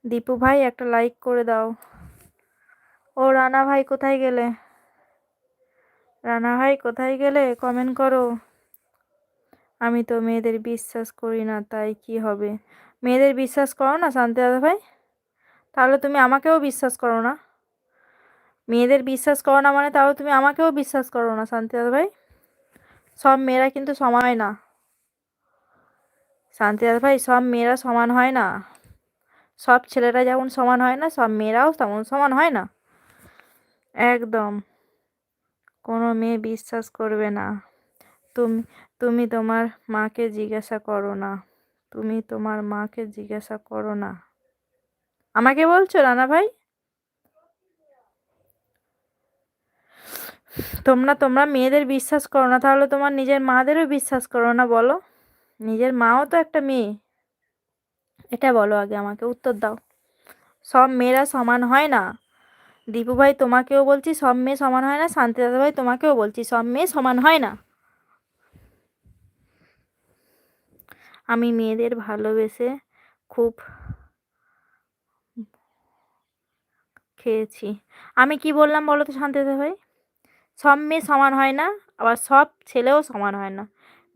দীপু ভাই একটা লাইক করে দাও। ও রানা ভাই কোথায় গেলে? রানা ভাই কোথায় গেলে? কমেন্ট করো। আমি তো মেয়েদের বিশ্বাস করি না, তাই কি হবে? মেয়েদের বিশ্বাস করো না শান্তি দাদা ভাই? তাহলে তুমি আমাকেও বিশ্বাস করো না। মেয়েদের বিশ্বাস করো না মানে তাহলে তুমি আমাকেও বিশ্বাস করো না শান্তি দাদা ভাই। সব মেয়েরা কিন্তু সমান হয় না শান্তি দাদা ভাই, সব মেয়েরা সমান হয় না। সব ছেলেরা যেমন সমান হয় না, সব মেয়েরাও তেমন সমান হয় না। একদম কোনো মেয়ে বিশ্বাস করবে না। তুমি তুমি তোমার মাকে জিজ্ঞাসা করো না। তুমি তোমার মাকে জিজ্ঞাসা করো না। আমাকে বলছো রানা ভাই? তোমরা মেয়েদের বিশ্বাস করো না, তাহলে তোমার নিজের মাদেরও বিশ্বাস করো না বলো? নিজের মাও তো একটা মেয়ে। এটা বলো, আগে আমাকে উত্তর দাও। সব মেয়েরা সমান হয় না। দীপু ভাই তোমাকেও বলছি সব মেয়ে সমান হয় না, শান্তি দাদা ভাই তোমাকেও বলছি সব মেয়ে সমান হয় না। আমি মেয়েদের ভালোবেসে খুব খেয়েছি। আমি কি বললাম বলো তো শান্তি দাদা ভাই? সব মেয়ে সমান হয় না, আবার সব ছেলেও সমান হয় না।